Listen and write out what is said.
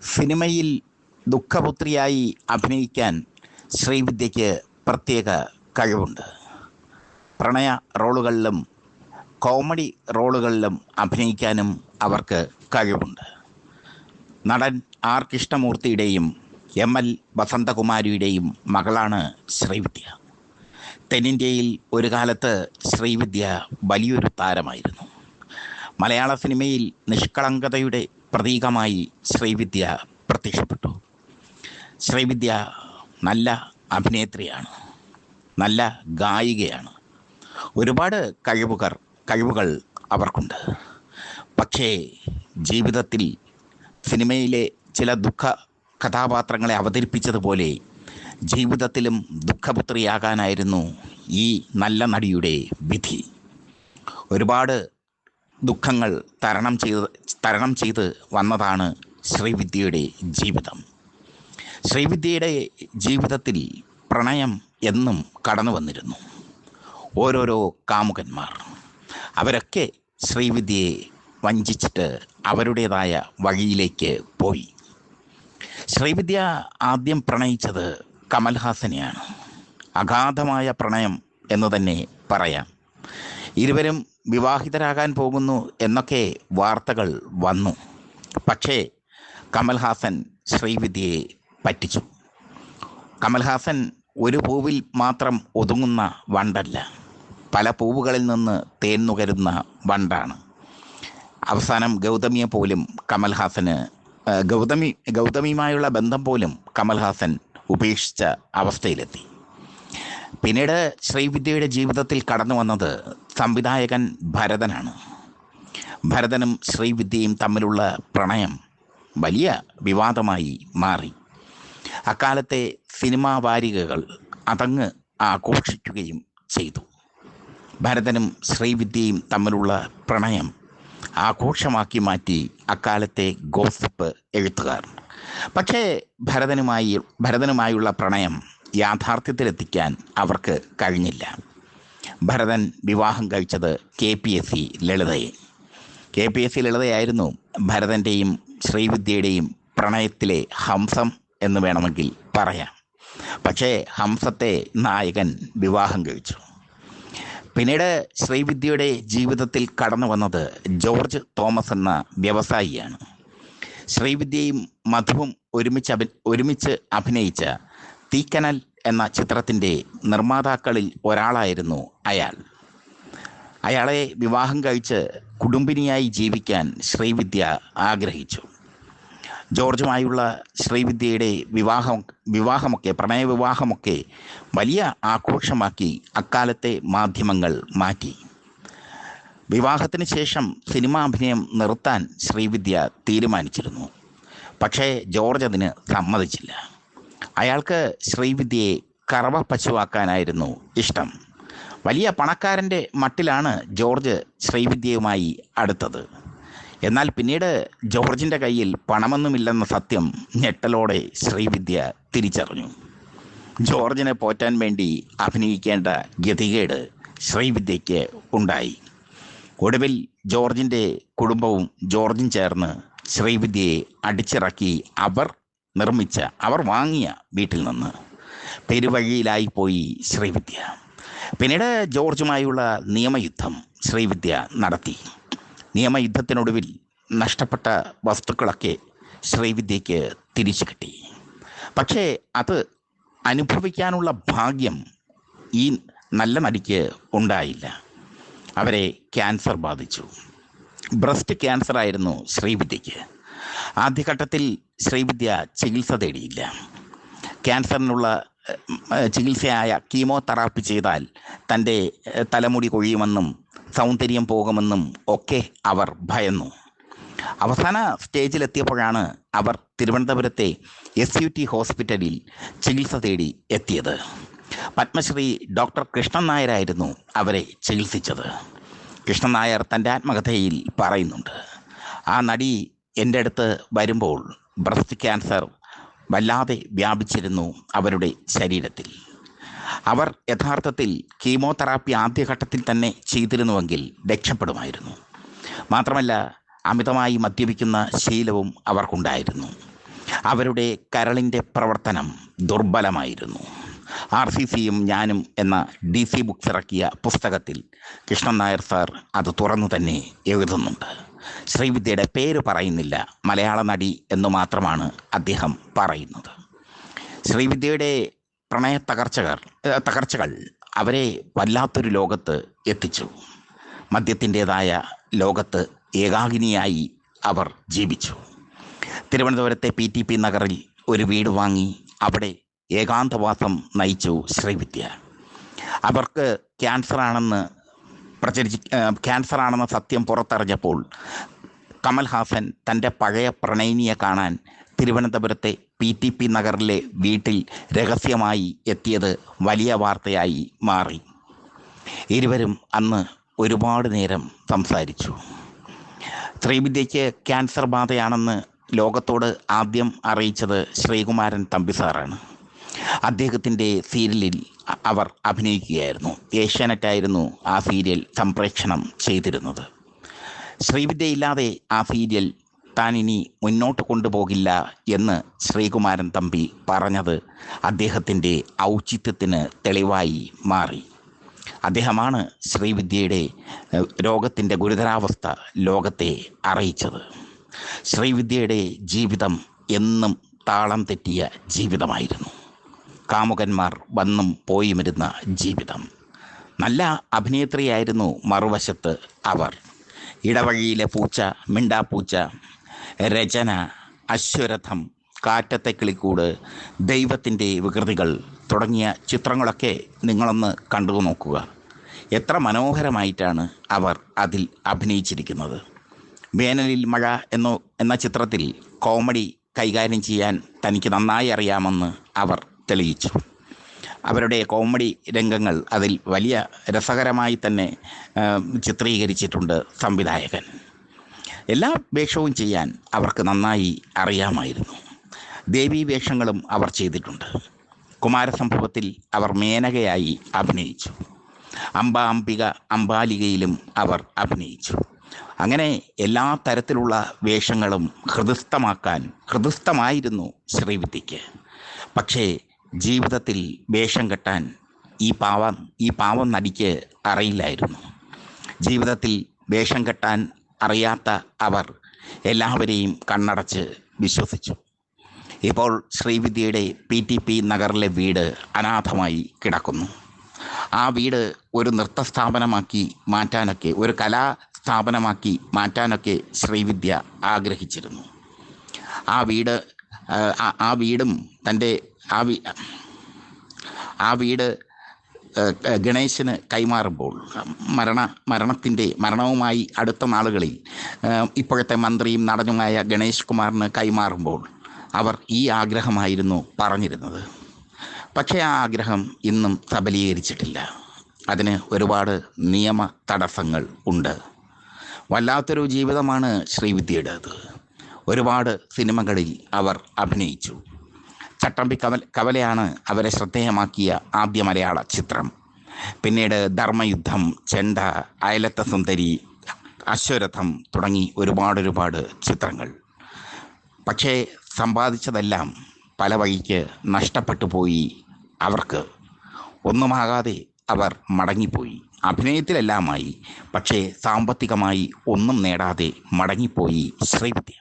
സിനിമയിൽ ദുഃഖപുത്രിയായി അഭിനയിക്കാൻ ശ്രീവിദ്യയ്ക്ക് പ്രത്യേക കഴിവുണ്ട്. പ്രണയ റോളുകളിലും കോമഡി റോളുകളിലും അഭിനയിക്കാനും അവർക്ക് കഴിവുണ്ട്. നടൻ ആർ കൃഷ്ണമൂർത്തിയുടെയും എം.എൽ. വസന്തകുമാരിയുടെയും മകളാണ് ശ്രീവിദ്യ. തെന്നിന്ത്യയിൽ ഒരു കാലത്ത് ശ്രീവിദ്യ വലിയൊരു താരമായിരുന്നു. മലയാള സിനിമയിൽ നിഷ്കളങ്കതയുടെ പ്രതീകമായി ശ്രീവിദ്യ പ്രത്യക്ഷപ്പെട്ടു. ശ്രീവിദ്യ നല്ല അഭിനേത്രിയാണ്, നല്ല ഗായികയാണ്. ഒരുപാട് കഴിവുകൾ അവർക്കുണ്ട്. പക്ഷേ ജീവിതത്തിൽ സിനിമയിലെ ചില ദുഃഖ കഥാപാത്രങ്ങളെ അവതരിപ്പിച്ചതുപോലെ ജീവിതത്തിലും ദുഃഖപുത്രിയാകാനായിരുന്നു ഈ നല്ല നടിയുടെ വിധി. ഒരുപാട് ദുഃഖങ്ങൾ തരണം ചെയ്ത് വന്നതാണ് ശ്രീവിദ്യയുടെ ജീവിതം. ശ്രീവിദ്യയുടെ ജീവിതത്തിൽ പ്രണയം എന്നും കടന്നു വന്നിരുന്നു. ഓരോരോ കാമുകന്മാർ, അവരൊക്കെ ശ്രീവിദ്യയെ വഞ്ചിച്ചിട്ട് അവരുടേതായ വഴിയിലേക്ക് പോയി. ശ്രീവിദ്യ ആദ്യം പ്രണയിച്ചത് കമൽഹാസനെയാണ്. അഗാധമായ പ്രണയം എന്ന് തന്നെ പറയാം. ഇരുവരും വിവാഹിതരാകാൻ പോകുന്നു എന്നൊക്കെ വാർത്തകൾ വന്നു. പക്ഷേ കമൽഹാസൻ ശ്രീവിദ്യയെ പറ്റിച്ചു. കമൽഹാസൻ ഒരു പൂവിൽ മാത്രം ഒതുങ്ങുന്ന വണ്ടല്ല, പല പൂവുകളിൽ നിന്ന് തേൻ നുകരുന്ന വണ്ടാണ്. അവസാനം ഗൗതമിയെ പോലും കമൽഹാസന് ഗൗതമിയുമായുള്ള ബന്ധം പോലും കമൽഹാസൻ ഉപേക്ഷിച്ച അവസ്ഥയിലെത്തി. പിന്നീട് ശ്രീവിദ്യയുടെ ജീവിതത്തിൽ കടന്നു വന്നത് സംവിധായകൻ ഭരതനാണ്. ഭരതനും ശ്രീവിദ്യയും തമ്മിലുള്ള പ്രണയം വലിയ വിവാദമായി മാറി. അക്കാലത്തെ സിനിമാ വാരികകൾ അതങ്ങ് ആഘോഷിക്കുകയും ചെയ്തു. ഭരതനും ശ്രീവിദ്യയും തമ്മിലുള്ള പ്രണയം ആഘോഷമാക്കി അക്കാലത്തെ ഗോസിപ്പ് എഴുത്തുകാർ. പക്ഷേ ഭരതനുമായുള്ള പ്രണയം യാഥാർത്ഥ്യത്തിലെത്തിക്കാൻ അവർക്ക് കഴിഞ്ഞില്ല. ഭരതൻ വിവാഹം കഴിച്ചത് KPSC ലളിതയെ. KPSC ലളിതയായിരുന്നു ഭരതൻ്റെയും ശ്രീവിദ്യയുടെയും പ്രണയത്തിലെ ഹംസം എന്ന് വേണമെങ്കിൽ പറയാം. പക്ഷേ ഹംസത്തെ നായകൻ വിവാഹം കഴിച്ചു. പിന്നീട് ശ്രീവിദ്യയുടെ ജീവിതത്തിൽ കടന്നു വന്നത് ജോർജ് തോമസ് എന്ന വ്യവസായിയാണ്. ശ്രീവിദ്യയും മധുവും ഒരുമിച്ച് അഭിനയിച്ച തീക്കനൽ എന്ന ചിത്രത്തിൻ്റെ നിർമ്മാതാക്കളിൽ ഒരാളായിരുന്നു അയാൾ. അയാളെ വിവാഹം കഴിച്ച് കുടുംബിനിയായി ജീവിക്കാൻ ശ്രീവിദ്യ ആഗ്രഹിച്ചു. ജോർജുമായുള്ള ശ്രീവിദ്യയുടെ പ്രണയവിവാഹമൊക്കെ വലിയ ആഘോഷമാക്കി അക്കാലത്തെ മാധ്യമങ്ങൾ മാറ്റി. വിവാഹത്തിന് ശേഷം സിനിമാഭിനയം നിർത്താൻ ശ്രീവിദ്യ തീരുമാനിച്ചിരുന്നു. പക്ഷേ ജോർജ് അതിന് സമ്മതിച്ചില്ല. അയാൾക്ക് ശ്രീവിദ്യയെ കറവ പശുവാക്കാനായിരുന്നു ഇഷ്ടം. വലിയ പണക്കാരൻ്റെ മട്ടിലാണ് ജോർജ് ശ്രീവിദ്യയുമായി അടുത്തത്. എന്നാൽ പിന്നീട് ജോർജിൻ്റെ കയ്യിൽ പണമൊന്നുമില്ലെന്ന സത്യം ഞെട്ടലോടെ ശ്രീവിദ്യ തിരിച്ചറിഞ്ഞു. ജോർജിനെ പോറ്റാൻ വേണ്ടി അഭിനയിക്കേണ്ട ഗതികേട് ശ്രീവിദ്യയ്ക്ക് ഉണ്ടായി. ഒടുവിൽ ജോർജിൻ്റെ കുടുംബവും ജോർജും ചേർന്ന് ശ്രീവിദ്യയെ അടിച്ചിറക്കി അവർ വാങ്ങിയ വീട്ടിൽ നിന്ന്. പെരുവഴിയിലായി പോയി ശ്രീവിദ്യ. പിന്നീട് ജോർജുമായുള്ള നിയമയുദ്ധം ശ്രീവിദ്യ നടത്തി. നിയമയുദ്ധത്തിനൊടുവിൽ നഷ്ടപ്പെട്ട വസ്തുക്കളൊക്കെ ശ്രീവിദ്യയ്ക്ക് തിരിച്ചു കിട്ടി. പക്ഷേ അത് അനുഭവിക്കാനുള്ള ഭാഗ്യം ഈ നല്ല നടിക്ക് ഉണ്ടായില്ല. അവരെ ക്യാൻസർ ബാധിച്ചു. ബ്രസ്റ്റ് ക്യാൻസർ ആയിരുന്നു ശ്രീവിദ്യയ്ക്ക്. ആദ്യഘട്ടത്തിൽ ശ്രീവിദ്യ ചികിത്സ തേടിയില്ല. ക്യാൻസറിനുള്ള ചികിത്സയായ കീമോതെറാപ്പി ചെയ്താൽ തൻ്റെ തലമുടി കൊഴിയുമെന്നും സൗന്ദര്യം പോകുമെന്നും ഒക്കെ അവർ ഭയന്നു. അവസാന സ്റ്റേജിലെത്തിയപ്പോഴാണ് അവർ തിരുവനന്തപുരത്തെ SUT ഹോസ്പിറ്റലിൽ ചികിത്സ തേടി എത്തിയത്. പത്മശ്രീ ഡോക്ടർ കൃഷ്ണൻ നായരായിരുന്നു അവരെ ചികിത്സിച്ചത്. കൃഷ്ണൻ നായർ തൻ്റെ ആത്മകഥയിൽ പറയുന്നുണ്ട്, ആ നടി എൻ്റെ അടുത്ത് വരുമ്പോൾ ബ്രസ്റ്റ് ക്യാൻസർ വല്ലാതെ വ്യാപിച്ചിരുന്നു അവരുടെ ശരീരത്തിൽ. അവർ യഥാർത്ഥത്തിൽ കീമോതെറാപ്പി ആദ്യഘട്ടത്തിൽ തന്നെ ചെയ്തിരുന്നുവെങ്കിൽ രക്ഷപ്പെടുമായിരുന്നു. മാത്രമല്ല അമിതമായി മദ്യപിക്കുന്ന ശീലവും അവർക്കുണ്ടായിരുന്നു. അവരുടെ കരളിൻ്റെ പ്രവർത്തനം ദുർബലമായിരുന്നു. RCCയും ഞാനും എന്ന DC ബുക്സ് ഇറക്കിയ പുസ്തകത്തിൽ കൃഷ്ണൻ നായർ സാർ അത് തുറന്നു തന്നെ എഴുതുന്നുണ്ട്. ശ്രീവിദ്യയുടെ പേര് പറയുന്നില്ല, മലയാള നടി എന്ന് മാത്രമാണ് അദ്ദേഹം പറയുന്നത്. ശ്രീവിദ്യയുടെ പ്രണയ തകർച്ചകൾ അവരെ വല്ലാത്തൊരു ലോകത്ത് എത്തിച്ചു. മദ്യത്തിൻ്റെതായ ലോകത്ത് ഏകാകിനിയായി അവർ ജീവിച്ചു. തിരുവനന്തപുരത്തെ PTP നഗറിൽ ഒരു വീട് വാങ്ങി അവിടെ ഏകാന്തവാസം നയിച്ചു ശ്രീവിദ്യ. അവർക്ക് ക്യാൻസറാണെന്ന സത്യം പുറത്തറിഞ്ഞപ്പോൾ കമൽഹാസൻ തൻ്റെ പഴയ പ്രണയിനിയെ കാണാൻ തിരുവനന്തപുരത്തെ PTP നഗറിലെ വീട്ടിൽ രഹസ്യമായി എത്തിയത് വലിയ വാർത്തയായി മാറി. ഇരുവരും അന്ന് ഒരുപാട് നേരം സംസാരിച്ചു. ശ്രീവിദ്യയ്ക്ക് ക്യാൻസർ ബാധയാണെന്ന് ലോകത്തോട് ആദ്യം അറിയിച്ചത് ശ്രീകുമാരൻ തമ്പി സാറാണ്. അദ്ദേഹത്തിൻ്റെ സീരിയലിൽ അവർ അഭിനയിക്കുകയായിരുന്നു. ഏഷ്യാനെറ്റായിരുന്നു ആ സീരിയൽ സംപ്രേക്ഷണം ചെയ്തിരുന്നത്. ശ്രീവിദ്യയില്ലാതെ ആ സീരിയൽ താൻ ഇനി മുന്നോട്ട് കൊണ്ടുപോകില്ല എന്ന് ശ്രീകുമാരൻ തമ്പി പറഞ്ഞത് അദ്ദേഹത്തിൻ്റെ ഔചിത്യത്തിന് തെളിവായി മാറി. അദ്ദേഹമാണ് ശ്രീവിദ്യയുടെ രോഗത്തിൻ്റെ ഗുരുതരാവസ്ഥ ലോകത്തെ അറിയിച്ചത്. ശ്രീവിദ്യയുടെ ജീവിതം എന്നും താളം തെറ്റിയ ജീവിതമായിരുന്നു. കാമുകന്മാർ വന്നും പോയുമിരുന്ന ജീവിതം. നല്ല അഭിനേത്രിയായിരുന്നു മറുവശത്ത് അവർ. ഇടവഴിയിലെ പൂച്ച, മിണ്ടാപ്പൂച്ച, രചന, അശ്വരഥം, കാറ്റത്തെ കിളിക്കൂട്, ദൈവത്തിൻ്റെ വികൃതികൾ തുടങ്ങിയ ചിത്രങ്ങളൊക്കെ നിങ്ങളൊന്ന് കണ്ടു നോക്കുക. എത്ര മനോഹരമായിട്ടാണ് അവർ അതിൽ അഭിനയിച്ചിരിക്കുന്നത്. വേനലിൽ മഴ എന്ന ചിത്രത്തിൽ കോമഡി കൈകാര്യം ചെയ്യാൻ തനിക്ക് നന്നായി അറിയാമെന്ന് അവർ തെളിയിച്ചു. അവരുടെ കോമഡി രംഗങ്ങൾ അതിൽ വലിയ രസകരമായി തന്നെ ചിത്രീകരിച്ചിട്ടുണ്ട് സംവിധായകൻ. എല്ലാ വേഷവും ചെയ്യാൻ അവർക്ക് നന്നായി അറിയാമായിരുന്നു. ദേവീ വേഷങ്ങളും അവർ ചെയ്തിട്ടുണ്ട്. കുമാരസംഭവത്തിൽ അവർ മേനകയായി അഭിനയിച്ചു. അംബിക അംബാലികയിലും അവർ അഭിനയിച്ചു. അങ്ങനെ എല്ലാ തരത്തിലുള്ള വേഷങ്ങളും ഹൃദിസ്ഥമായിരുന്നു ശ്രീവിദ്യയ്ക്ക്. പക്ഷേ ജീവിതത്തിൽ വേഷം കെട്ടാൻ ഈ പാവം നടിക്ക് അറിയില്ലായിരുന്നു. ജീവിതത്തിൽ വേഷം കെട്ടാൻ അറിയാത്ത അവർ എല്ലാവരെയും കണ്ണടച്ച് വിശ്വസിച്ചു. ഇപ്പോൾ ശ്രീവിദ്യയുടെ PTP നഗറിലെ വീട് അനാഥമായി കിടക്കുന്നു. ആ വീട് ഒരു നൃത്ത സ്ഥാപനമാക്കി മാറ്റാനൊക്കെ, ഒരു കലാസ്ഥാപനമാക്കി മാറ്റാനൊക്കെ ശ്രീവിദ്യ ആഗ്രഹിച്ചിരുന്നു. ആ വീട് ഗണേശന് കൈമാറുമ്പോൾ മരണവുമായി അടുത്ത നാളുകളിൽ ഇപ്പോഴത്തെ മന്ത്രിയും നടനുമായ ഗണേഷ് കുമാറിന് കൈമാറുമ്പോൾ അവർ ഈ ആഗ്രഹമായിരുന്നു പറഞ്ഞിരുന്നത്. പക്ഷേ ആ ആഗ്രഹം ഇന്നും സബലീകരിച്ചിട്ടില്ല. അതിന് ഒരുപാട് നിയമ തടസ്സങ്ങൾ ഉണ്ട്. വല്ലാത്തൊരു ജീവിതമാണ് ശ്രീവിദ്യയുടേത്. ഒരുപാട് സിനിമകളിൽ അവർ അഭിനയിച്ചു. ചട്ടമ്പി കവലയാണ് അവരെ ശ്രദ്ധേയമാക്കിയ ആദ്യ മലയാള ചിത്രം. പിന്നീട് ധർമ്മയുദ്ധം, ചെണ്ട, അയലത്തെ സുന്ദരി, അശ്വരഥം തുടങ്ങി ഒരുപാട് ചിത്രങ്ങൾ. പക്ഷേ സമ്പാദിച്ചതെല്ലാം പല വഴിക്ക് നഷ്ടപ്പെട്ടു പോയി. അവർക്ക് ഒന്നുമാകാതെ അവർ മടങ്ങിപ്പോയി. അഭിനയത്തിലെല്ലാമായി, പക്ഷേ സാമ്പത്തികമായി ഒന്നും നേടാതെ മടങ്ങിപ്പോയി ശ്രീവിദ്യ.